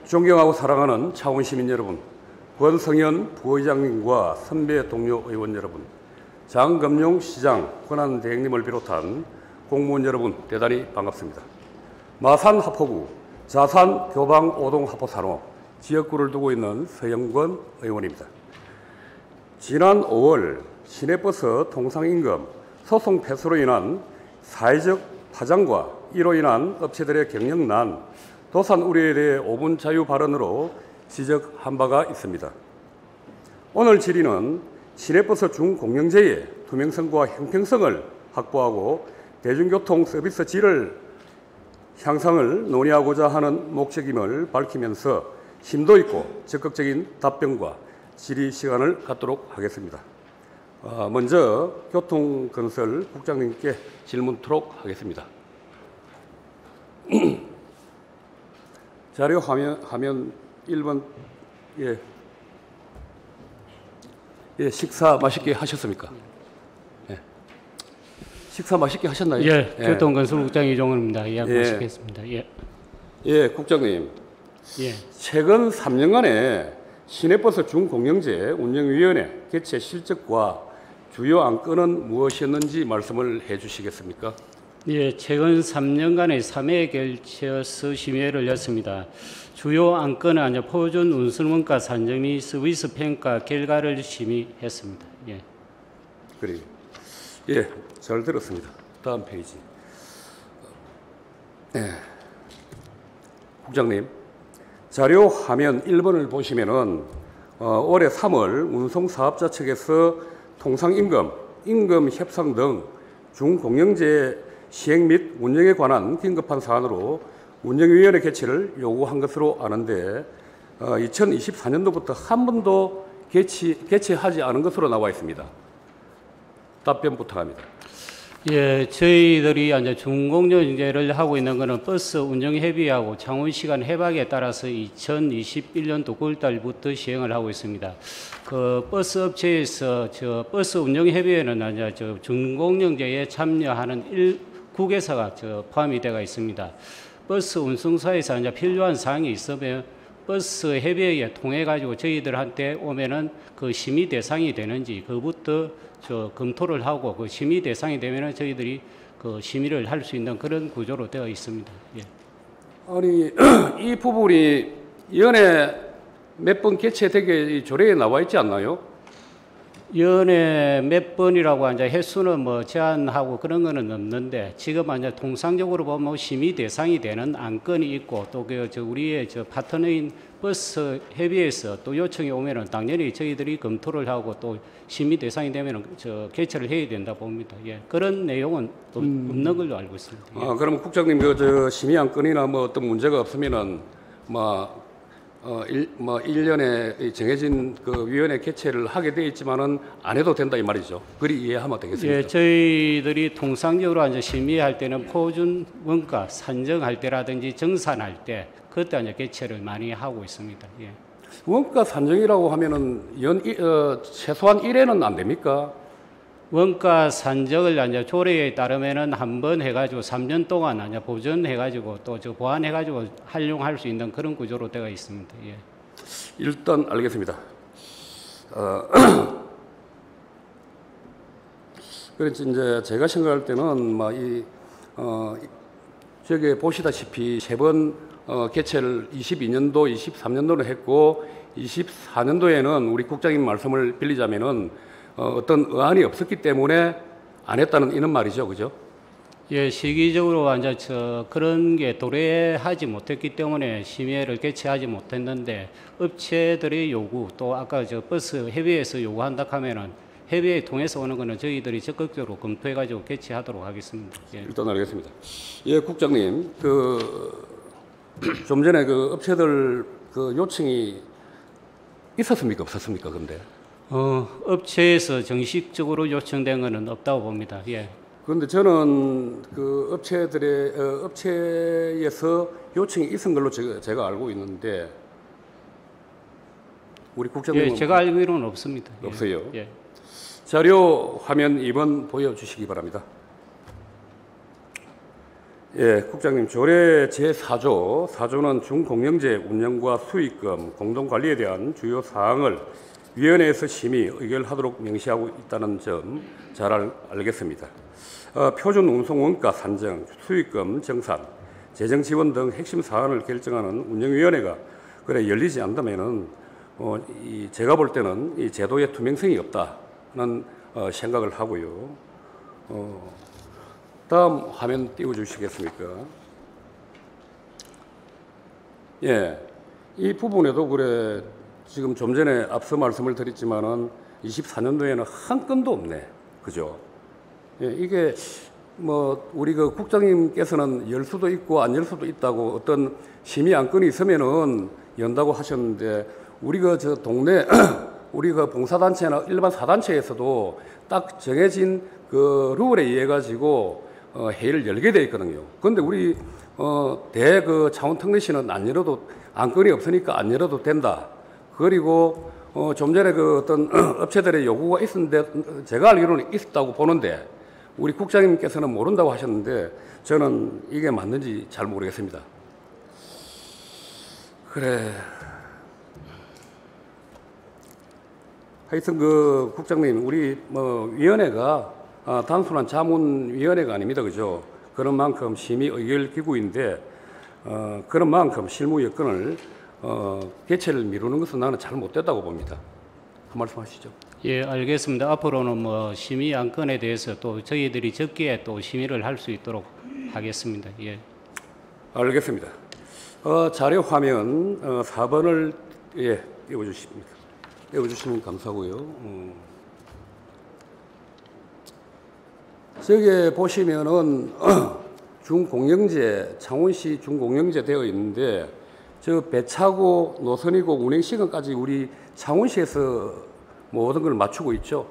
존경하고 사랑하는 창원 시민 여러분, 권성현 부의장님과 선배 동료 의원 여러분, 장금룡시장 권한대행님을 비롯한 공무원 여러분 대단히 반갑습니다. 마산 하포구 자산 교방 오동 하포산호 지역구를 두고 있는 서영권 의원입니다. 지난 5월 시내버스 통상임금 소송 패소로 인한 사회적 파장과 이로 인한 업체들의 경영난, 도산 우려에 대해 5분 자유 발언으로 지적한 바가 있습니다. 오늘 질의는 시내버스 중공영제의 투명성과 형평성을 확보하고 대중교통 서비스 질을 향상을 논의하고자 하는 목적임을 밝히면서 심도 있고 적극적인 답변과 질의 시간을 갖도록 하겠습니다. 먼저 교통건설 국장님께 질문토록 하겠습니다. 자료 화면 1번. 식사 맛있게 하셨습니까? 식사 맛있게 하셨나요? 교통건설국장 이종원입니다. 맛있게 했습니다. 국장님. 최근 3년간의 시내버스 중공영제 운영위원회 개최 실적과 주요 안건은 무엇이었는지 말씀을 해 주시겠습니까? 최근 3년간의 3회 걸쳐서 심의회를 열었습니다. 주요 안건은 표준 운송원가 산정 및 서비스 평가 결과를 심의했습니다. 그래요. 잘 들었습니다. 다음 페이지. 국장님, 자료 화면 1번을 보시면은 올해 3월 운송사업자 측에서 통상임금, 임금 협상 등 중공영제 시행 및 운영에 관한 긴급한 사안으로 운영위원회 개최를 요구한 것으로 아는데 2024년도부터 한 번도 개최하지 않은 것으로 나와 있습니다. 답변 부탁합니다. 저희들이 중공영제를 하고 있는 것은 버스 운영협의하고 창원시간 해박에 따라서 2021년도 9월달부터 시행을 하고 있습니다. 그 버스 업체에서 버스 운영협의회는 중공영제에 참여하는 국외사가 포함이 되어 있습니다. 버스 운송사에서 필요한 사항이 있으면 버스 협의회에 통해 가지고 저희들한테 오면은 그 심의 대상이 되는지 그부터 검토를 하고 그 심의 대상이 되면은 저희들이 그 심의를 할 수 있는 그런 구조로 되어 있습니다. 아니 이 부분이 연에 몇 번 개최되게 조례에 나와 있지 않나요? 연에 몇 번이라고 횟수는 제한하고 그런 거는 없는데 지금 통상적으로 보면 심의 대상이 되는 안건이 있고 또 우리의 파트너인 버스 협의회에서 또 요청이 오면은 당연히 저희들이 검토를 하고 또 심의 대상이 되면은 개최를 해야 된다 봅니다. 그런 내용은 없는 걸로 알고 있습니다. 그럼 국장님 심의 안건이나 어떤 문제가 없으면은 1년에 정해진 그 위원회 개최를 하게 되어 있지만은 안 해도 된다 이 말이죠. 그리 이해하면 되겠습니다. 저희들이 통상적으로 심의할 때는 표준 원가 산정할 때라든지 정산할 때 그때 개최를 많이 하고 있습니다. 원가 산정이라고 하면은 최소한 1회는 안 됩니까? 원가 산정을 조례에 따르면은 한 번 해가지고 3년 동안 보존해가지고 또 보완해가지고 활용할 수 있는 그런 구조로 되어 있습니다. 일단 알겠습니다. 그래서 이제 제가 생각할 때는 저기 보시다시피 세 번 개최를 22년도, 23년도는 했고 24년도에는 우리 국장님 말씀을 빌리자면은 어떤 의안이 없었기 때문에 안 했다는 이런 말이죠, 그죠? 시기적으로 그런 게 도래하지 못했기 때문에 심의회를 개최하지 못했는데 업체들의 요구 또 아까 버스 협의회에서 요구한다 하면은 협의회 통해서 오는 거는 저희들이 적극적으로 검토해가지고 개최하도록 하겠습니다. 일단 알겠습니다. 국장님, 좀 전에 업체들 요청이 있었습니까, 없었습니까, 근데? 업체에서 정식적으로 요청된 것은 없다고 봅니다. 그런데 저는 업체에서 요청이 있은 걸로 제가 알고 있는데 우리 국장님은 제가 알기로는 없습니다. 없어요. 자료 화면 2번 보여주시기 바랍니다. 예, 국장님, 조례 제4조, 4조는 중공영제 운영과 수익금, 공동관리에 대한 주요 사항을 위원회에서 심의 의결하도록 명시하고 있다는 점 잘 알겠습니다. 표준 운송 원가 산정, 수익금 정산, 재정 지원 등 핵심 사안을 결정하는 운영위원회가 그래 열리지 않다면은 제가 볼 때는 이 제도의 투명성이 없다는 생각을 하고요. 다음 화면 띄워주시겠습니까? 예, 이 부분에도 그래 지금 좀 전에 앞서 말씀을 드렸지만은 24년도에는 한 건도 없네, 그죠? 예, 이게 뭐 우리 그 국장님께서는 열 수도 있고 안 열 수도 있다고 어떤 심의 안건이 있으면은 연다고 하셨는데 우리 그 저 동네 우리 그 봉사단체나 일반 사단체에서도 딱 정해진 그 룰에 의해 가지고 회의를 열게 돼 있거든요. 그런데 우리 대 그 차원특례시는 안 열어도 안건이 없으니까 안 열어도 된다. 그리고 좀 전에 그 어떤 업체들의 요구가 있었는데 제가 알기로는 있었다고 보는데 우리 국장님께서는 모른다고 하셨는데 저는 이게 맞는지 잘 모르겠습니다. 그래. 하여튼 그 국장님, 우리 뭐 위원회가 단순한 자문위원회가 아닙니다, 그죠? 그런 만큼 심의 의결 기구인데 그런 만큼 실무 여건을 개최를 미루는 것은 나는 잘 못됐다고 봅니다. 한 말씀 하시죠. 예, 알겠습니다. 앞으로는 뭐 심의 안건에 대해서 또 저희들이 적기에 또 심의를 할 수 있도록 하겠습니다. 예. 알겠습니다. 자료 화면 4번을 예, 띄워주십니다. 띄워주시면 감사하고요. 저기 보시면은 중공영제, 창원시 중공영제 되어 있는데 저 배차고 노선이고 운행 시간까지 우리 창원시에서 모든 걸 맞추고 있죠.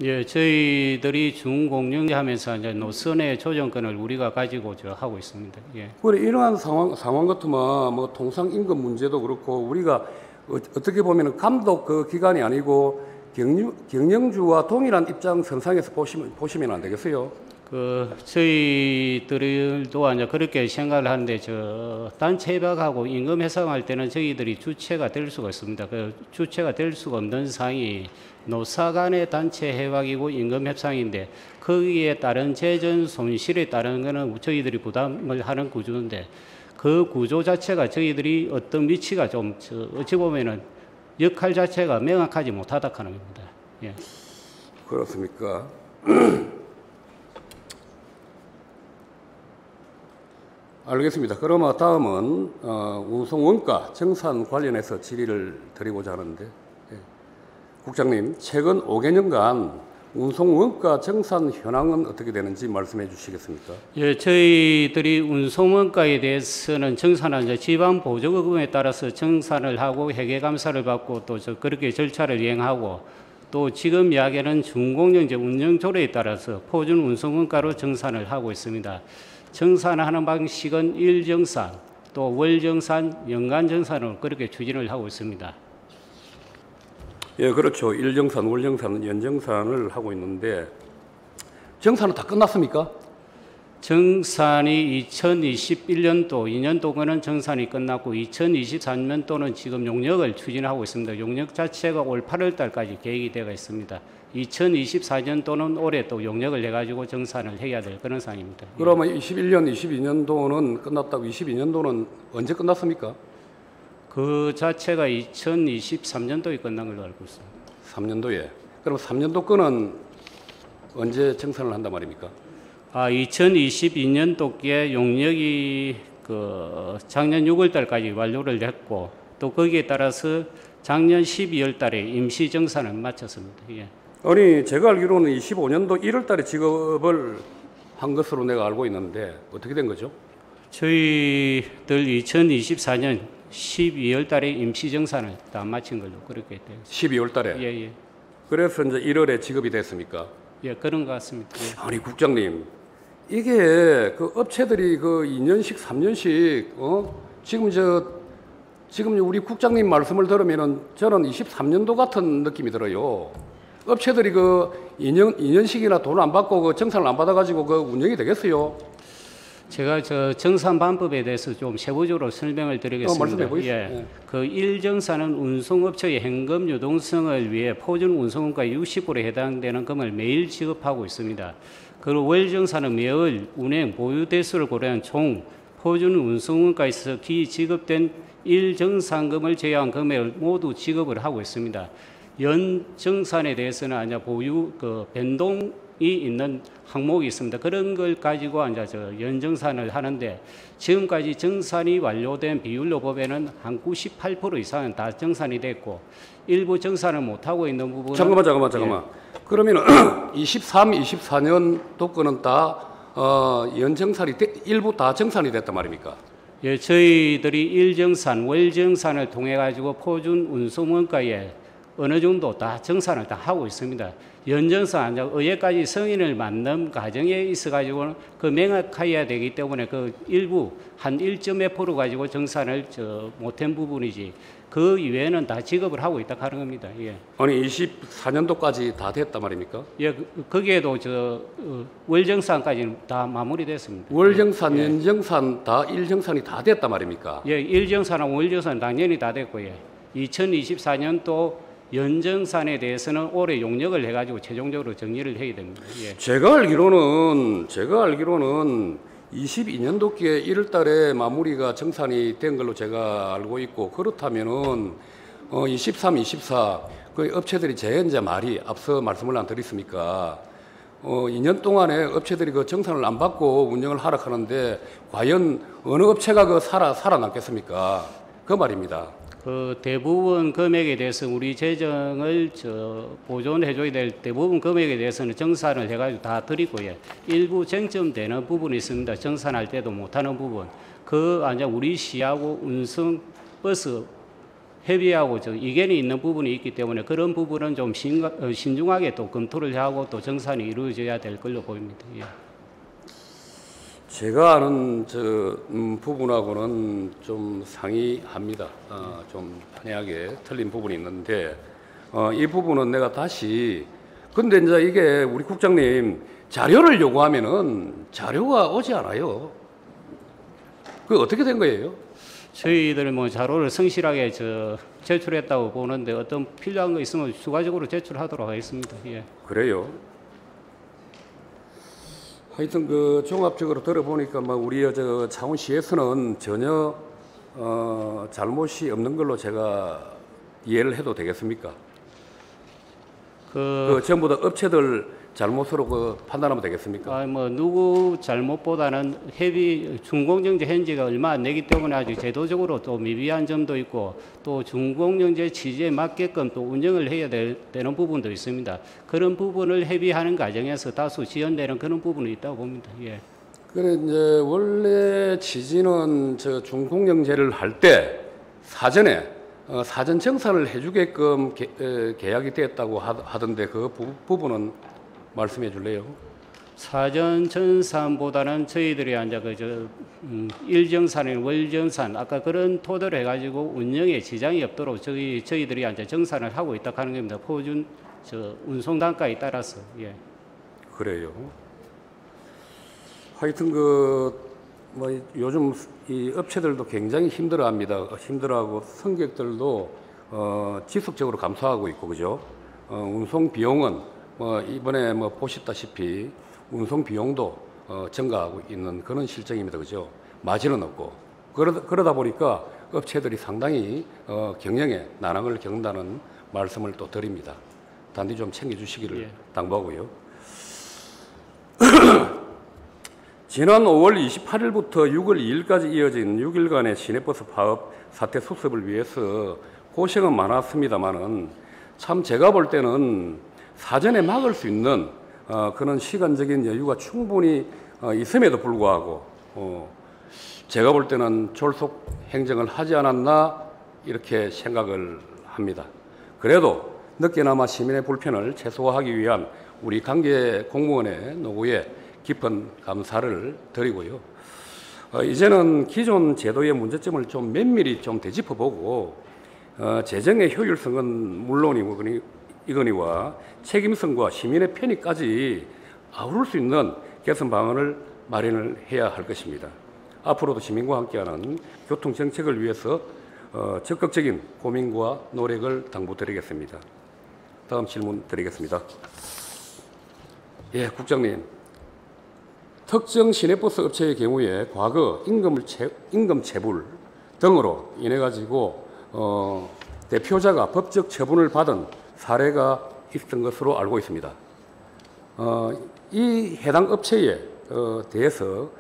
예, 저희들이 중공영제 하면서 이제 노선의 조정권을 우리가 가지고 하고 있습니다. 예. 그래 이러한 상황 같으면 뭐 통상 임금 문제도 그렇고 우리가 어떻게 보면 감독 그 기관이 아니고 경영주와 동일한 입장 선상에서 보시면 안 되겠어요? 저희들도 이제 그렇게 생각을 하는데 단체 협약하고 임금 협상할 때는 저희들이 주체가 될 수가 있습니다. 그 주체가 될 수가 없는 사항이 노사 간의 단체 협약이고 임금 협상인데 거기에 따른 재정 손실에 따른 거는 저희들이 부담을 하는 구조인데 그 구조 자체가 저희들이 어떤 위치가 좀 어찌 보면은 역할 자체가 명확하지 못하다 하는 겁니다. 예. 그렇습니까? 알겠습니다. 그러면 다음은 운송 원가 정산 관련해서 질의를 드리고자 하는데 예. 국장님, 최근 5개년간 운송 원가 정산 현황은 어떻게 되는지 말씀해 주시겠습니까? 예, 저희들이 운송 원가에 대해서는 정산은 이제 지방 보조금에 따라서 정산을 하고 회계 감사를 받고 또 그렇게 절차를 이행하고 또 지금 이야기하는 중공영제 운영 조례에 따라서 표준 운송 원가로 정산을 하고 있습니다. 정산하는 방식은 일정산, 또 월정산, 연간정산으로 그렇게 추진을 하고 있습니다. 예, 그렇죠. 일정산, 월정산, 연정산을 하고 있는데 정산은 다 끝났습니까? 정산이 2021년도, 2년도는 정산이 끝났고 2023년도는 지금 용역을 추진하고 있습니다. 용역 자체가 올 8월 달까지 계획이 되어 있습니다. 2024년도는 올해 또 용역을 해가지고 정산을 해야 될 그런 상황입니다. 그러면 21년, 22년도는 끝났다고 22년도는 언제 끝났습니까? 그 자체가 2023년도에 끝난 걸로 알고 있습니다. 3년도에. 그럼 3년도 거는 언제 정산을 한단 말입니까? 2022년도께 용역이 작년 6월 달까지 완료를 했고 또 거기에 따라서 작년 12월 달에 임시 정산을 마쳤습니다. 예. 아니, 제가 알기로는 25년도 1월 달에 지급을 한 것으로 내가 알고 있는데 어떻게 된 거죠? 저희들 2024년 12월 달에 임시 정산을 다 마친 걸로 그렇게 돼요. 12월 달에? 예, 예. 그래서 이제 1월에 지급이 됐습니까? 예, 그런 것 같습니다. 예. 아니, 국장님. 이게 그 업체들이 그 2년씩, 3년씩, 지금 우리 국장님 말씀을 들으면은 저는 23년도 같은 느낌이 들어요. 업체들이 그 2년씩이나 돈을 안 받고 그 정산을 안 받아가지고 그 운영이 되겠어요? 제가 저 정산 방법에 대해서 좀 세부적으로 설명을 드리겠습니다. 말씀해 보시죠. 예. 그 일정산은 운송업체의 현금 유동성을 위해 표준 운송원가 60%에 해당되는 금을 매일 지급하고 있습니다. 그리고 월정산은 매월 운행 보유 대수를 고려한 총 표준 운송원가에서 기 지급된 일정산금을 제외한 금액을 모두 지급을 하고 있습니다. 연정산에 대해서는 아니야 보유 그 변동이 있는 항목이 있습니다. 그런 걸 가지고 이제 저 연정산을 하는데 지금까지 정산이 완료된 비율로 보면은 한 98% 이상은 다 정산이 됐고 일부 정산을 못 하고 있는 부분은 잠깐만. 그러면 23, 24년 도건은 다 연정산이 일부 다 정산이 됐단 말입니까? 예, 저희들이 일정산, 월정산을 통해 가지고 표준 운송원가에 어느 정도 다 정산을 다 하고 있습니다. 연정산, 어제까지 승인을 맞는 과정에 있어 가지고는 그 명확해야 되기 때문에 그 일부 한 1.몇% 가지고 정산을 못한 부분이지 그 이외에는 다 지급을 하고 있다 하는 겁니다. 예. 아니 24년도까지 다 됐단 말입니까? 예, 거기에도 월정산까지는 다 마무리됐습니다. 월정산, 연정산 다 일정산이 다 됐단 말입니까? 예, 일정산하고 월정산 당연히 다 됐고요. 2024년도 연정산에 대해서는 올해 용역을 해가지고 최종적으로 정리를 해야 됩니다. 예. 제가 알기로는 22년도께 1월달에 마무리가 정산이 된 걸로 제가 알고 있고 그렇다면은 23, 24 그 업체들이 제 이제 말이 앞서 말씀을 안 드렸습니까? 2년 동안에 업체들이 그 정산을 안 받고 운영을 하락하는데 과연 어느 업체가 그 살아남겠습니까? 그 말입니다. 그 대부분 금액에 대해서 우리 재정을 보존해줘야 될 대부분 금액에 대해서는 정산을 해가지고 다 드리고요. 일부 쟁점되는 부분이 있습니다. 정산할 때도 못하는 부분. 우리 시하고 운송 버스 협의하고 이견이 있는 부분이 있기 때문에 그런 부분은 좀 신중하게 또 검토를 하고 또 정산이 이루어져야 될 걸로 보입니다. 예. 제가 아는 부분하고는 좀 상이합니다. 좀 판이하게 틀린 부분이 있는데 이 부분은 내가 다시 근데 이제 이게 우리 국장님 자료를 요구하면은 자료가 오지 않아요. 그 어떻게 된 거예요? 저희들 자료를 성실하게 제출했다고 보는데 어떤 필요한 거 있으면 추가적으로 제출하도록 하겠습니다. 예. 그래요. 하여튼 그 종합적으로 들어보니까 우리 창원시에서는 전혀 잘못이 없는 걸로 제가 이해를 해도 되겠습니까? 전부 다 업체들 잘못으로 판단하면 되겠습니까? 누구 잘못보다는 준공정제 현지가 얼마 안 되기 때문에 아주 제도적으로 또 미비한 점도 있고 또 준공정제 취지에 맞게끔 또 운영을 해야 되는 부분도 있습니다. 그런 부분을 협의하는 과정에서 다소 지연되는 그런 부분이 있다고 봅니다. 예. 그래 이제 원래 취지는 준공정제를 할 때 사전에 사전 정산을 해주게끔 계약이 됐다고 하던데 그 부분은 말씀해 줄래요? 사전 정산보다는 저희들이 일정산인 월정산 아까 그런 토대로 해가지고 운영에 지장이 없도록 저희들이 정산을 하고 있다 하는 겁니다. 표준 운송 단가에 따라서. 예. 그래요. 하여튼 요즘 이 업체들도 굉장히 힘들어합니다. 힘들어하고 승객들도 지속적으로 감소하고 있고 그죠? 운송 비용은 이번에 보셨다시피 운송 비용도 증가하고 있는 그런 실정입니다. 그죠? 마진은 없고 그러다 보니까 업체들이 상당히 경영에 난항을 겪는다는 말씀을 또 드립니다. 단디 좀 챙겨주시기를 예. 당부하고요. 지난 5월 28일부터 6월 2일까지 이어진 6일간의 시내버스 파업 사태 수습을 위해서 고생은 많았습니다만은 참 제가 볼 때는 사전에 막을 수 있는 그런 시간적인 여유가 충분히 있음에도 불구하고 제가 볼 때는 졸속 행정을 하지 않았나 이렇게 생각을 합니다. 그래도 늦게나마 시민의 불편을 최소화하기 위한 우리 관계 공무원의 노고에 깊은 감사를 드리고요. 이제는 기존 제도의 문제점을 좀 면밀히 좀 되짚어보고 재정의 효율성은 물론이거니와 책임성과 시민의 편의까지 아우를 수 있는 개선 방안을 마련을 해야 할 것입니다. 앞으로도 시민과 함께하는 교통 정책을 위해서 적극적인 고민과 노력을 당부드리겠습니다. 다음 질문 드리겠습니다. 예, 국장님. 특정 시내버스 업체의 경우에 과거 임금 체불 등으로 인해 가지고 대표자가 법적 처분을 받은 사례가 있었던 것으로 알고 있습니다. 이 해당 업체에 대해서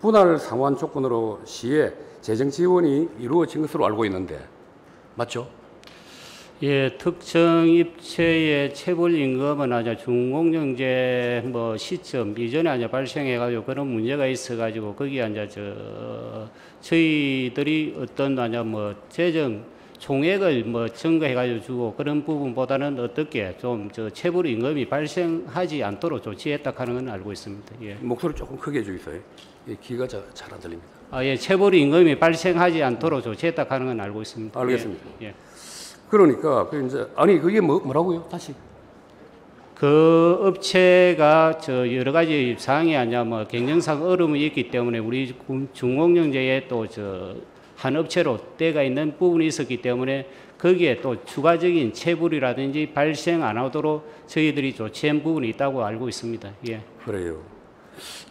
분할 상환 조건으로 시에 재정 지원이 이루어진 것으로 알고 있는데 맞죠? 예, 특정 입체의 체불 임금은 아주 준공영제 시점 이전에 아주 발생해가지고 그런 문제가 있어가지고 거기에 이제 저희들이 어떤 재정 총액을 증가해가지고 주고 그런 부분보다는 어떻게 좀 체불 임금이 발생하지 않도록 조치했다 하는 건 알고 있습니다. 예. 목소리 조금 크게 해주세요. 귀가 잘 안 들립니다. 예, 체불 임금이 발생하지 않도록 조치했다 하는 건 알고 있습니다. 알겠습니다. 예. 그러니까 그게 뭐라고요? 다시. 그 업체가 여러 가지 사항이 경영상 어려움이 있기 때문에 우리 중공영제에 또 한 업체로 떼가 있는 부분이 있었기 때문에 거기에 또 추가적인 체불이라든지 발생 안 하도록 저희들이 조치한 부분이 있다고 알고 있습니다. 예. 그래요.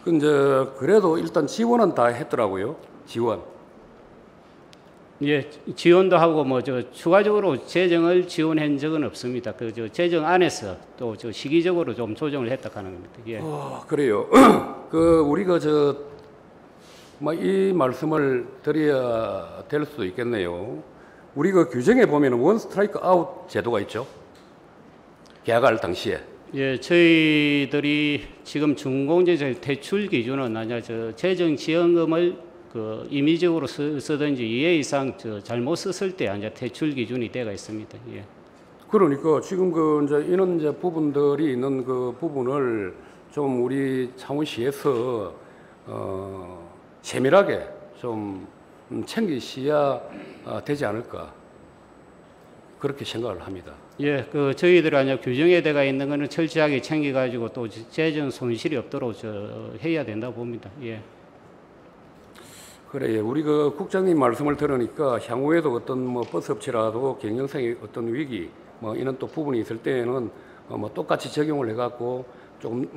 그래도 일단 지원은 다 했더라고요. 지원. 예, 지원도 하고 추가적으로 재정을 지원한 적은 없습니다. 재정 안에서 또 시기적으로 좀 조정을 했다 하는 겁니다. 예. 그래요. 우리가 이 말씀을 드려야 될 수도 있겠네요. 우리가 규정에 보면 원 스트라이크 아웃 제도가 있죠. 계약할 당시에. 예, 저희들이 지금 준공제 대출 기준은 재정 지원금을 임의적으로 쓰든지 2회 이상 잘못 썼을 때 대출 기준이 되어 있습니다. 예. 그러니까 지금 이런 부분들이 있는 그 부분을 좀 우리 창원시에서 세밀하게 좀 챙기셔야 되지 않을까 그렇게 생각을 합니다. 예, 저희들 규정에 들어가 있는 거는 철저하게 챙겨가지고 또 재정 손실이 없도록 해야 된다고 봅니다. 예. 그래, 우리 국장님 말씀을 들으니까 향후에도 어떤 버스 업체라도 경영상의 어떤 위기 이런 또 부분이 있을 때에는 똑같이 적용을 해갖고 조금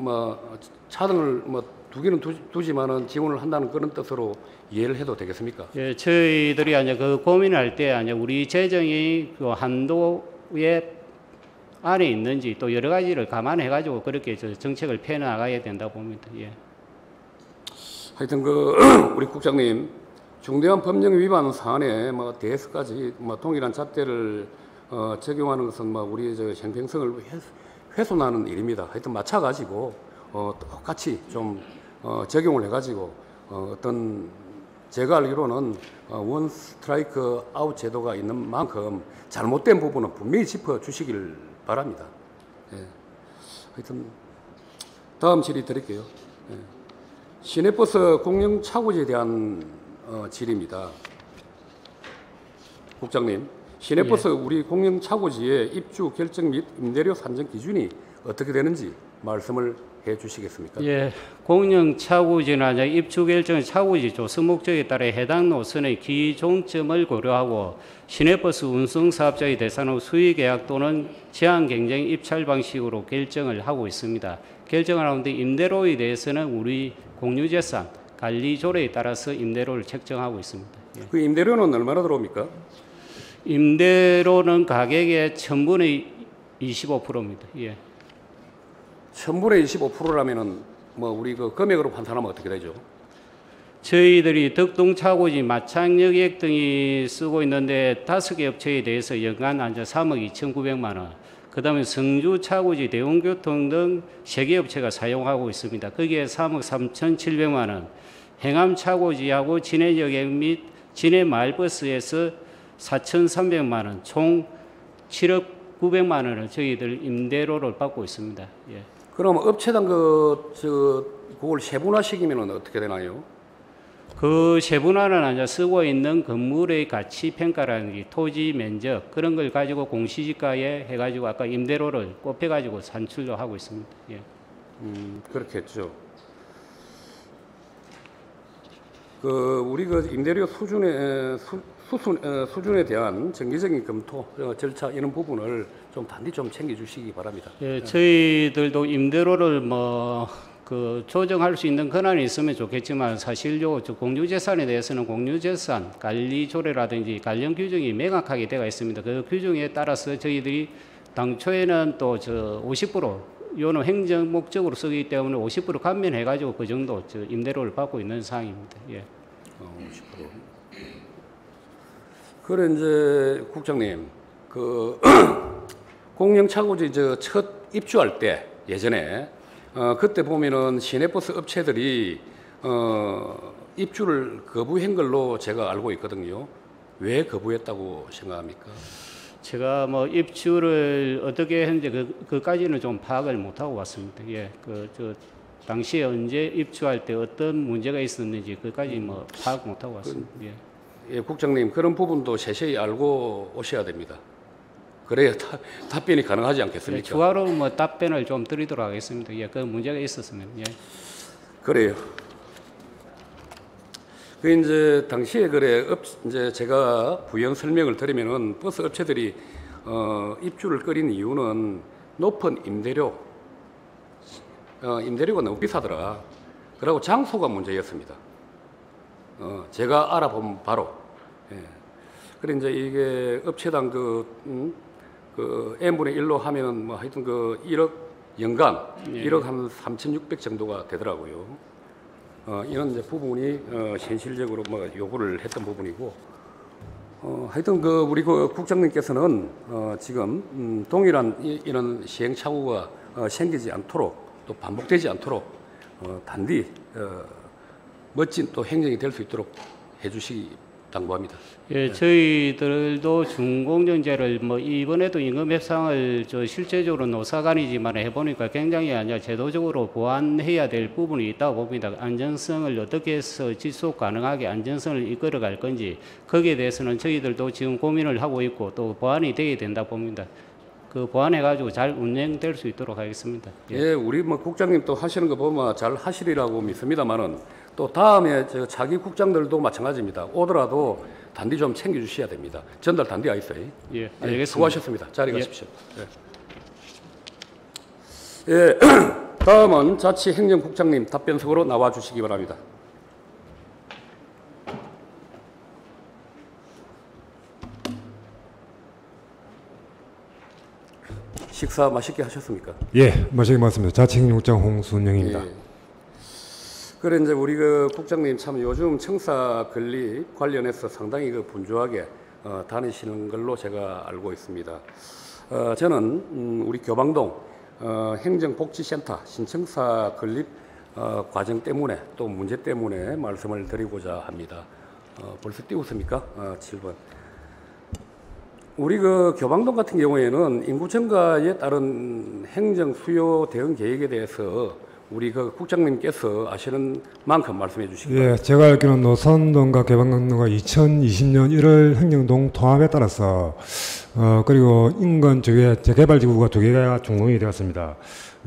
차등을 두 개는 두지만은 지원을 한다는 그런 뜻으로 이해를 해도 되겠습니까? 예, 저희들이 그 고민할 때 우리 재정이 그 한도에 안에 있는지 또 여러 가지를 감안해가지고 그렇게 정책을 펴 나가야 된다고 봅니다. 예. 하여튼 우리 국장님 중대한 법령 위반 사안에 대해서까지 동일한 잣대를 적용하는 것은 우리 형평성을 훼손하는 일입니다. 하여튼 맞춰가지고 똑같이 좀 적용을 해가지고 어떤 제가 알기로는 원 스트라이크 아웃 제도가 있는 만큼 잘못된 부분은 분명히 짚어주시길 바랍니다. 예. 하여튼 다음 질의 드릴게요. 예. 시내버스 공영 차고지에 대한 질의입니다. 국장님, 시내버스 예. 우리 공영 차고지의 입주 결정 및 임대료 산정 기준이 어떻게 되는지 말씀을 해 주시겠습니까? 예, 공영 차고지나 입주 결정 차고지 조성 목적에 따라 해당 노선의 기종점을 고려하고 시내버스 운송 사업자의 대상 후 수의 계약 또는 제한 경쟁 입찰 방식으로 결정을 하고 있습니다. 결정을 하는데 임대료에 대해서는 우리 공유재산 관리 조례에 따라서 임대료를 책정하고 있습니다. 예. 그 임대료는 얼마나 들어옵니까? 임대료는 가격의 1000분의 25%입니다. 예. 1000분의 25%라면은 우리 금액으로 환산하면 어떻게 되죠? 저희들이 덕동차고지 마창역액 등이 쓰고 있는데 5개 업체에 대해서 연간 3억 2,900만 원. 그다음에 성주차고지 대웅교통 등 3개 업체가 사용하고 있습니다. 거기에 3억 3,700만 원. 행암차고지하고 진해역액 및 진해마을버스에서 4,300만 원. 총 7억 900만 원을 저희들 임대료를 받고 있습니다. 예. 그럼 업체당 그걸 세분화시키면 어떻게 되나요? 그 세분화는 쓰고 있는 건물의 가치 평가라는 게 토지 면적 그런 걸 가지고 공시지가에 해가지고 아까 임대료를 꼽혀가지고 산출도 하고 있습니다. 예. 그렇겠죠. 우리 임대료 수준에 대한 정기적인 검토 절차 이런 부분을 좀 단디 좀 챙겨주시기 바랍니다. 예, 저희들도 임대료를 조정할 수 있는 권한이 있으면 좋겠지만 사실 저 공유재산에 대해서는 공유재산 관리조례라든지 관련 규정이 명확하게 되어 있습니다. 그 규정에 따라서 저희들이 당초에는 또 50% 요는 행정 목적으로 쓰기 때문에 50% 감면해가지고 그 정도 임대료를 받고 있는 상황입니다. 예. 50%. 그래 이제 국장님 공영차고지 첫 입주할 때 예전에 그때 보면은 시내버스 업체들이 입주를 거부한 걸로 제가 알고 있거든요. 왜 거부했다고 생각합니까? 제가 입주를 어떻게 했는지 그까지는 좀 파악을 못하고 왔습니다. 예, 당시에 언제 입주할 때 어떤 문제가 있었는지 그까지 파악 못하고 왔습니다. 예. 예, 국장님 그런 부분도 세세히 알고 오셔야 됩니다. 그래야 답변이 가능하지 않겠습니까? 예, 추가로 답변을 좀 드리도록 하겠습니다. 예, 그 문제가 있었으면. 예. 그래요. 이제 당시에 이제 제가 부연 설명을 드리면은 버스 업체들이 입주를 꺼린 이유는 높은 임대료가 너무 비싸더라. 그리고 장소가 문제였습니다. 제가 알아보면 바로. 예. 그래 이제 이게 업체당 n분의 1로 하면은 하여튼 1억 연간 예. 1억 한 3,600 정도가 되더라고요. 이런 이제 부분이 현실적으로 요구를 했던 부분이고, 하여튼 우리 국장님께서는 지금 동일한 이런 시행착오가 생기지 않도록 또 반복되지 않도록 단디 멋진 또 행정이 될 수 있도록 해주시기 당부합니다. 예, 저희들도 준공정제를 이번에도 임금 협상을 실제적으로 노사간이지만 해보니까 굉장히 제도적으로 보완해야 될 부분이 있다고 봅니다. 안정성을 어떻게 해서 지속 가능하게 안정성을 이끌어갈 건지 거기에 대해서는 저희들도 지금 고민을 하고 있고 또 보완이 되게 된다 봅니다. 보완해가지고 잘 운영될 수 있도록 하겠습니다. 예, 우리 국장님 또 하시는 거 보면 잘 하시리라고 믿습니다만은 또 다음에 자기 국장들도 마찬가지입니다. 오더라도 단디 좀 챙겨주셔야 됩니다. 전달 단디 있어요. 예, 알겠습니다. 수고하셨습니다. 자리 가십시오. 예. 예, 다음은 자치행정국장님 답변석으로 나와주시기 바랍니다. 식사 맛있게 하셨습니까? 예, 맛있게 먹었습니다. 자치행정국장 홍순영입니다. 예. 그래 이제 우리 국장님 참 요즘 청사 건립 관련해서 상당히 분주하게 다니시는 걸로 제가 알고 있습니다. 저는 우리 교방동 행정복지센터 신청사 건립 과정 때문에 또 문제 때문에 말씀을 드리고자 합니다. 벌써 띄웠습니까? 7번. 우리 교방동 같은 경우에는 인구 증가에 따른 행정 수요 대응 계획에 대해서 우리 국장님께서 아시는 만큼 말씀해 주시기 바랍니다. 예, 제가 알기로는 노선동과 개방동과 2020년 1월 행정동 통합에 따라서 그리고 인근 재개발 지구가 2개가 준공이 되었습니다.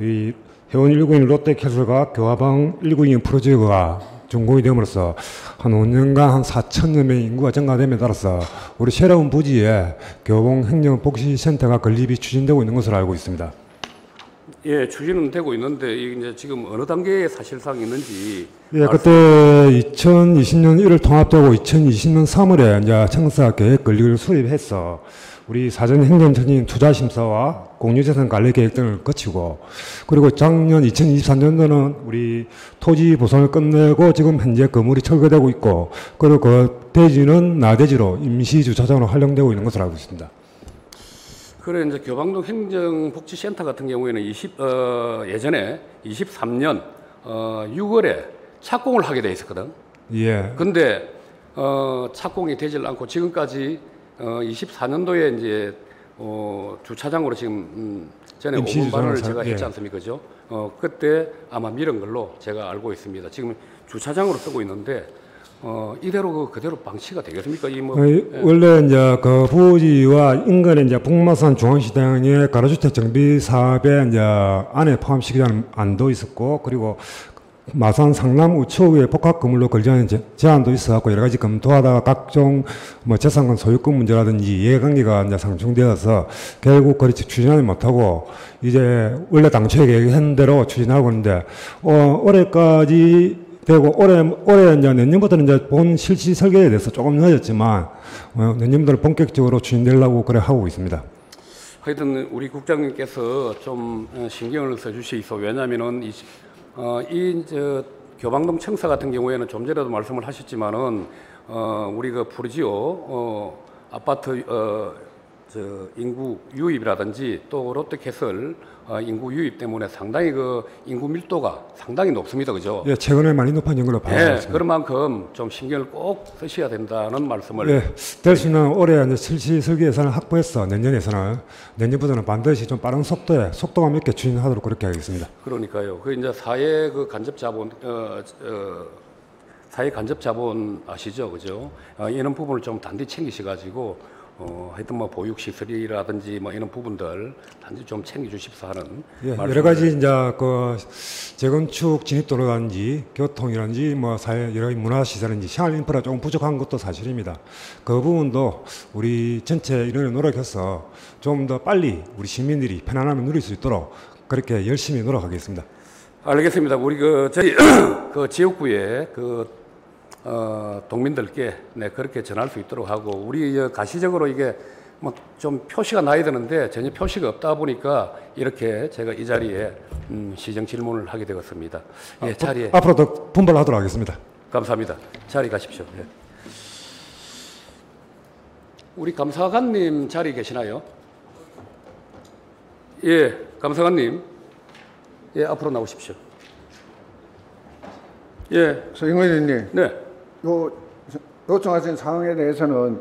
이 해운 192 롯데캐슬과 교화방 192 프로젝트가 준공이 됨으로써 한 5년간 한 4,000여 명의 인구가 증가됨에 따라서 우리 새로운 부지에 교봉 행정복지센터가 건립이 추진되고 있는 것으로 알고 있습니다. 예, 추진은 되고 있는데 이제 지금 어느 단계에 사실상 있는지. 예, 그때 2020년 1월 통합되고 2020년 3월에 이제 청사 계획 건립을 수립해서 우리 사전 행정처진 투자 심사와 공유재산 관리 계획 등을 거치고 그리고 작년 2023년도는 우리 토지 보상을 끝내고 지금 현재 건물이 철거되고 있고 그리고 그 대지는 나대지로 임시 주차장으로 활용되고 있는 것으로 알고 있습니다. 그래 이제 교방동 행정복지센터 같은 경우에는 예전에 23년 6월에 착공을 하게 돼 있었거든. 예. 근데 착공이 되질 않고 지금까지 24년도에 이제 주차장으로 지금 전에 임시 5분 발언을 주차장, 제가 했지 않습니까? 그죠? 그때 아마 미룬 걸로 제가 알고 있습니다. 지금 주차장으로 쓰고 있는데 이대로 그대로 방치가 되겠습니까? 원래 이제 그 부지와 인근의 이제 북마산 중앙시장의 가로주택 정비 사업에 이제 안에 포함시키자는 안도 있었고 그리고 마산 상남 우초구의 복합 건물로 걸자는 제안도 있어갖고 여러 가지 검토하다가 각종 뭐 재산권 소유권 문제라든지 이해관계가 이제 상충되어서 결국 그렇지 추진하지 못하고 이제 원래 당초에 계획한 대로 추진하고 있는데 올해까지 되고 올해 이제 내년부터는 이제 본 실시 설계에 대해서 조금 늦었지만 내년부터는 본격적으로 추진되려고 그래 하고 있습니다. 하여튼 우리 국장님께서 좀 신경을 써주시소. 왜냐하면은 저 교방동 청사 같은 경우에는 좀 전에도 말씀을 하셨지만은 우리 그 푸르지오 아파트 저 인구 유입이라든지 또 롯데캐슬 인구 유입 때문에 상당히 그 인구 밀도가 상당히 높습니다, 그죠? 예, 최근에 많이 높아진 걸로 봐요. 네, 그런 만큼 좀 신경을 꼭 쓰셔야 된다는 말씀을. 예, 될 수 있는 올해 이제 실시 설계 예산을 확보해서 내년부터는 반드시 좀 빠른 속도감 있게 추진하도록 그렇게 하겠습니다. 그러니까요. 그 이제 사회 그 간접 자본 사회 간접 자본 아시죠, 그죠? 이런 부분을 좀 단디 챙기셔가지고. 하여튼 뭐 보육 시설이라든지 뭐 이런 부분들 단지 좀 챙겨주십사 하는. 예, 여러 가지 이제 그 재건축 진입도로라든지 교통이라든지 뭐 사회 여러 가지 문화 시설인지 생활 인프라 조금 부족한 것도 사실입니다. 그 부분도 우리 전체 이런 노력해서 좀 더 빨리 우리 시민들이 편안함을 누릴 수 있도록 그렇게 열심히 노력하겠습니다. 알겠습니다. 우리 저희 그 지역구에 동민들께 그렇게 전할 수 있도록 하고 우리 가시적으로 이게 뭐 좀 표시가 나야 되는데 전혀 표시가 없다 보니까 이렇게 제가 이 자리에 시정 질문을 하게 되었습니다. 예, 자리에 앞으로도 분발하도록 하겠습니다. 감사합니다. 자리 가십시오. 예. 우리 감사관님 자리 계시나요? 예, 감사관님. 예, 앞으로 나오십시오. 예, 서영원 의원님, 네. 요청하신 사항에 대해서는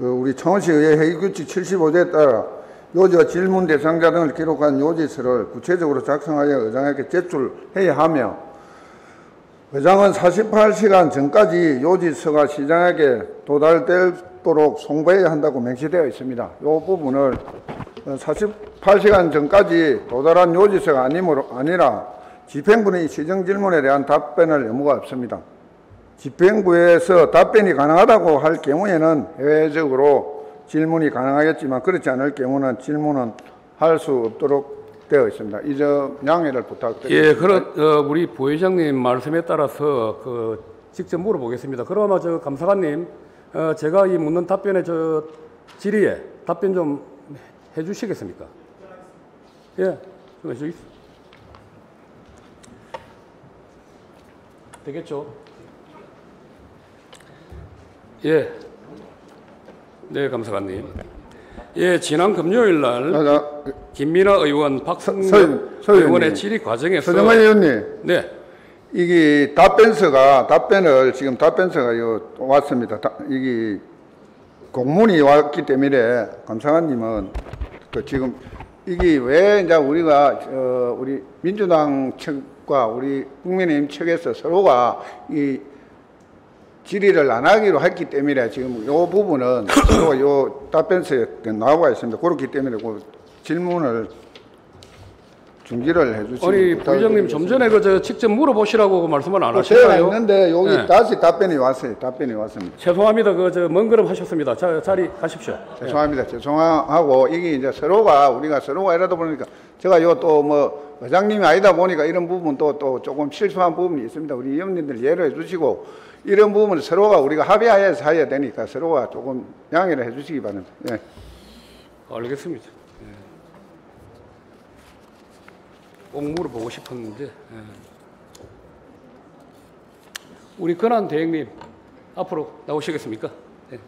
우리 창원시의회 회의규칙 75조에 따라 요지와 질문 대상자 등을 기록한 요지서를 구체적으로 작성하여 의장에게 제출해야 하며 의장은 48시간 전까지 요지서가 시장에게 도달되도록 송부해야 한다고 명시되어 있습니다. 이 부분을 48시간 전까지 도달한 요지서가 아니라 집행부는 시정 질문에 대한 답변할 의무가 없습니다. 집행부에서 답변이 가능하다고 할 경우에는 해외적으로 질문이 가능하겠지만 그렇지 않을 경우는 질문은 할 수 없도록 되어 있습니다. 이 점 양해를 부탁드립니다. 예, 우리 부회장님 말씀에 따라서 직접 물어보겠습니다. 그러면 감사관님, 제가 이 묻는 답변의 질의에 답변 좀 해주시겠습니까? 예, 좀 해주십시오. 되겠죠? 예. 네, 감사관님. 예, 지난 금요일 날 김민아 의원, 박성명 의원의 질의 과정에서 서정환 의원님, 네. 이게 답변서가 왔습니다. 이게 공문이 왔기 때문에 감사관님은 지금 이게 왜 이제 우리가 우리 민주당 측과 우리 국민의힘 측에서 서로가 이 질의를 안 하기로 했기 때문에 지금 이 부분은 서로가 이 답변서에 나와 있습니다. 그렇기 때문에 그 질문을 중지를 해주시기 아니 부회장님 좀 전에 직접 물어보시라고 말씀을 안 제가 하시나요? 했는데 여기 네. 다시 답변이 왔어요. 답변이 왔습니다. 죄송합니다. 먼 걸음 하셨습니다. 자리 가십시오. 죄송합니다. 죄송하고 이게 이제 우리가 서로가 이러다 보니까 제가 또 뭐 의장님이 아니다 보니까 이런 부분 또 조금 실수한 부분이 있습니다. 우리 의원님들 이해를 해주시고 이런 부분을 서로가 우리가 합의하여서 해야 되니까 서로가 조금 양해를 해주시기 바랍니다. 예. 알겠습니다. 예. 꼭 물어보고 싶었는데 우리 권한 대행님 앞으로 나오시겠습니까? 네.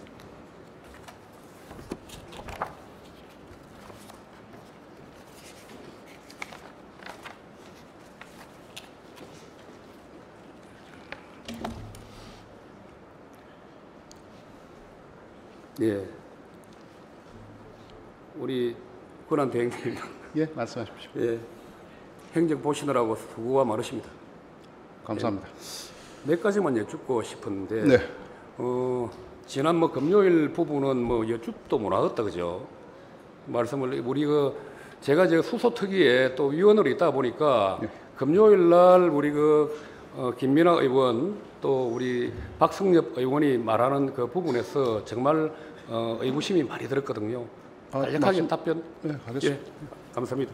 예. 우리 권한 대행님. 예, 말씀하십시오. 예. 행정 보시느라고 수고가 많으십니다. 감사합니다. 몇 가지만 여쭙고 싶은데, 네. 지난 금요일 부분은 여쭙도 못하겠다, 그죠? 말씀을, 제가 수소특위에 또 위원으로 있다 보니까, 금요일 날 우리 김민아 의원 또 우리 박승엽 의원이 말하는 그 부분에서 정말 의구심이 많이 들었거든요. 간략하게 답변. 네, 하겠습니다. 예, 감사합니다.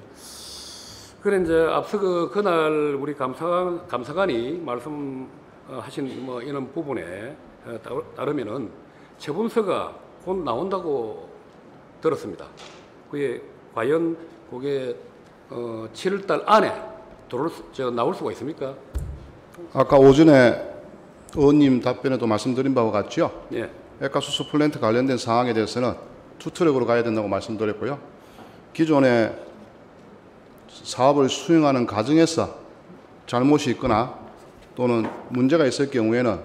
그래 이제 앞서 그날 우리 감사관이 말씀하신 뭐 이런 부분에 따르면은 재범서가 곧 나온다고 들었습니다. 그게 과연 그게 7월달 안에 나올 수가 있습니까? 아까 오전에 의원님 답변에도 말씀드린 바와 같죠. 예. 액화수소 플랜트 관련된 사항에 대해서는 투트랙으로 가야 된다고 말씀드렸고요. 기존에 사업을 수행하는 과정에서 잘못이 있거나 또는 문제가 있을 경우에는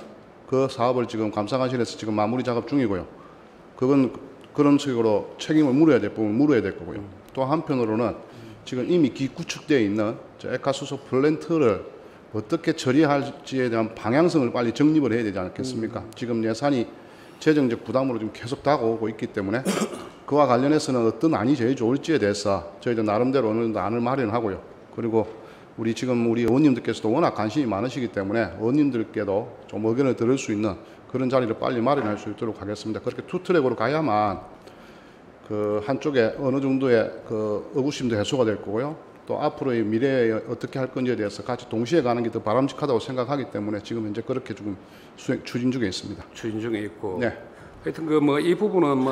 그 사업을 지금 감사관실에서 지금 마무리 작업 중이고요. 그건 그런 식으로 책임을 물어야 될 부분 물어야 될 거고요. 또 한편으로는 지금 이미 구축되어 있는 액화수소 플랜트를 어떻게 처리할지에 대한 방향성을 빨리 정립을 해야 되지 않겠습니까? 지금 예산이 재정적 부담으로 좀 계속 다가오고 있기 때문에 그와 관련해서는 어떤 안이 제일 좋을지에 대해서 저희들 나름대로 어느 정도 안을 마련하고요. 그리고 우리 의원님들께서도 워낙 관심이 많으시기 때문에 의원님들께도 좀 의견을 들을 수 있는 그런 자리를 빨리 마련할 수 있도록 하겠습니다. 그렇게 투트랙으로 가야만 그 한쪽에 어느 정도의 그 의구심도 해소가 될 거고요. 또 앞으로의 미래에 어떻게 할 건지에 대해서 같이 동시에 가는 게 더 바람직하다고 생각하기 때문에 지금 현재 그렇게 조금 추진 중에 있습니다. 추진 중에 있고. 네. 하여튼 이 부분은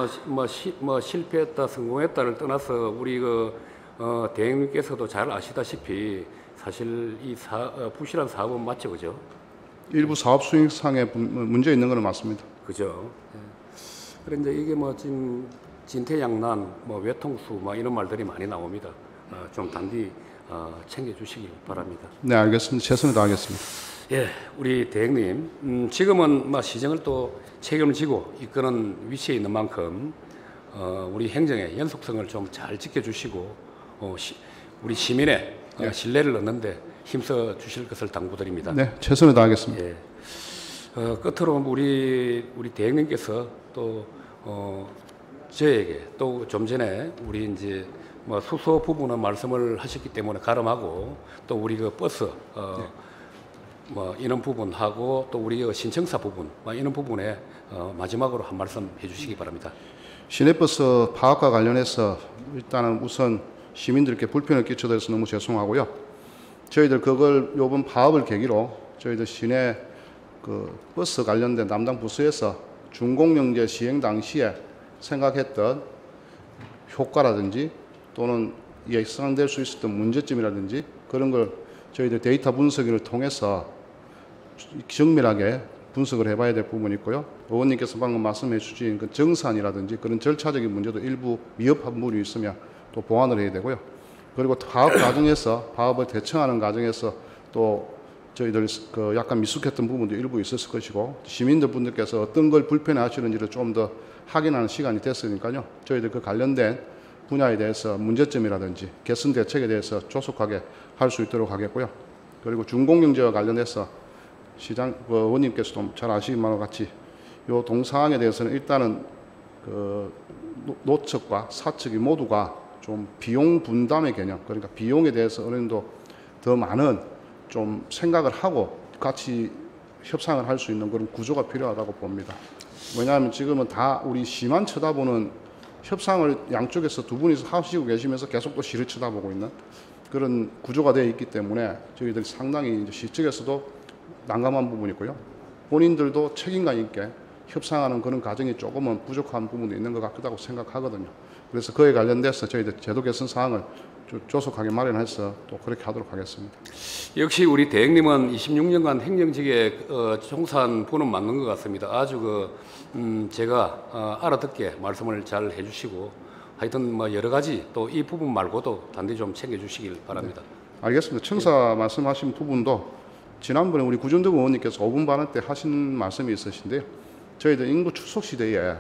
실패했다 성공했다를 떠나서 우리 대행님께서도 잘 아시다시피 사실 이 부실한 사업은 맞죠, 그죠? 일부 사업 수행상에 문제 있는 것은 맞습니다. 그죠. 예. 그런데 이게 지금 진퇴양난, 외통수 이런 말들이 많이 나옵니다. 좀 단디 챙겨주시기 바랍니다. 네, 알겠습니다. 최선을 다하겠습니다. 예, 우리 대행님, 지금은 시정을 또 책임을 지고 이끄는 위치에 있는 만큼 우리 행정의 연속성을 좀 잘 지켜주시고 우리 시민의 신뢰를 얻는데 힘써 주실 것을 당부드립니다. 네, 최선을 다하겠습니다. 예. 끝으로 우리 대행님께서 또 저에게 또 좀 전에 우리 이제 수소 부분은 말씀을 하셨기 때문에 가름하고 또 우리 버스 이런 부분하고 또 우리 신청사 부분 이런 부분에 마지막으로 한 말씀 해주시기 바랍니다. 시내버스 파업과 관련해서 일단은 우선 시민들께 불편을 끼쳐드려서 너무 죄송하고요. 저희들 그걸 요번 파업을 계기로 저희들 시내 그 버스 관련된 담당 부서에서 준공영제 시행 당시에 생각했던 효과라든지 또는 예상될 수 있었던 문제점이라든지 그런 걸 저희들 데이터 분석을 통해서 정밀하게 분석을 해봐야 될 부분이 있고요. 의원님께서 방금 말씀해 주신 그 정산이라든지 그런 절차적인 문제도 일부 미흡한 부분이 있으면 또 보완을 해야 되고요. 그리고 파업 과정에서 파업을 대처하는 과정에서 또 저희들 그 약간 미숙했던 부분도 일부 있었을 것이고 시민들 분들께서 어떤 걸 불편해 하시는지를 좀 더 확인하는 시간이 됐으니까요. 저희들 그 관련된 분야에 대해서 문제점이라든지 개선 대책에 대해서 조속하게 할 수 있도록 하겠고요. 그리고 준공영제와 관련해서 의원님께서도 잘 아시는 바와 같이 이 동사항에 대해서는 일단은 그 노측과 사측이 모두가 좀 비용 분담의 개념, 그러니까 비용에 대해서 어느 정도 더 많은 좀 생각을 하고 같이 협상을 할 수 있는 그런 구조가 필요하다고 봅니다. 왜냐하면 지금은 다 우리 시만 쳐다보는 협상을 양쪽에서 두 분이서 하시고 계시면서 계속 또 시를 쳐다보고 있는 그런 구조가 되어 있기 때문에 저희들이 상당히 이제 시 측에서도 난감한 부분이 있고요. 본인들도 책임감 있게 협상하는 그런 과정이 조금은 부족한 부분도 있는 것 같다고 생각하거든요. 그래서 그에 관련돼서 저희들 제도 개선 사항을 조속하게 마련해서 또 그렇게 하도록 하겠습니다. 역시 우리 대행님은 26년간 행정직에 종사한 분은 맞는 것 같습니다. 아주 제가 알아듣게 말씀을 잘 해주시고 하여튼 여러 가지 또 이 부분 말고도 단디 좀 챙겨주시길 바랍니다. 네. 알겠습니다. 청사 말씀하신 부분도 지난번에 우리 구준덕 의원님께서 5분 발언 때 하신 말씀이 있으신데요. 저희들 인구 축소 시대에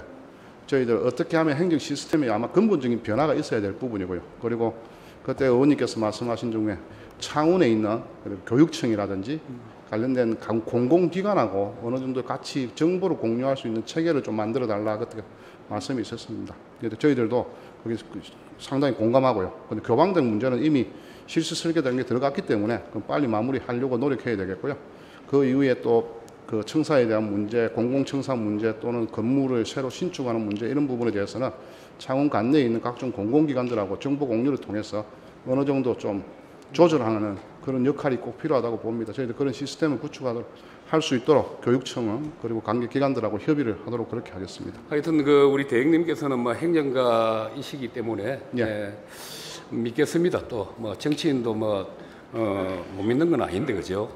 저희들 어떻게 하면 행정 시스템에 아마 근본적인 변화가 있어야 될 부분이고요. 그리고 그때 의원님께서 말씀하신 중에 창원에 있는 교육청이라든지 관련된 공공기관하고 어느 정도 같이 정보를 공유할 수 있는 체계를 좀 만들어 달라 그때 말씀이 있었습니다. 그래서 저희들도 그게 상당히 공감하고요. 근데 교방등 문제는 이미 실시 설계된 게 들어갔기 때문에 그럼 빨리 마무리하려고 노력해야 되겠고요. 그 이후에 또 그 청사에 대한 문제, 공공청사 문제 또는 건물을 새로 신축하는 문제 이런 부분에 대해서는 창원 관내에 있는 각종 공공기관들하고 정보 공유를 통해서 어느 정도 좀 조절하는 그런 역할이 꼭 필요하다고 봅니다. 저희들 그런 시스템을 구축하도록 할 수 있도록 교육청은 그리고 관계 기관들하고 협의를 하도록 그렇게 하겠습니다. 하여튼 그 우리 대행님께서는 뭐 행정가이시기 때문에 예. 믿겠습니다. 또 뭐 정치인도 못 믿는 건 아닌데 그죠?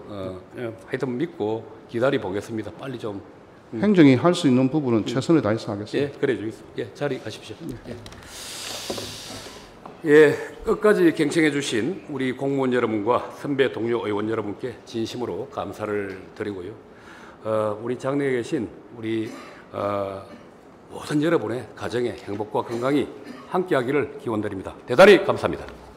하여튼 믿고 기다려 보겠습니다. 빨리 좀. 행정이 할 수 있는 부분은 최선을 다해서 하겠습니다. 예, 그래 주겠습니다. 예, 자리 가십시오. 예, 끝까지 경청해 주신 우리 공무원 여러분과 선배 동료 의원 여러분께 진심으로 감사를 드리고요. 우리 장내에 계신 우리 모든 여러분의 가정의 행복과 건강이 함께하기를 기원드립니다. 대단히 감사합니다.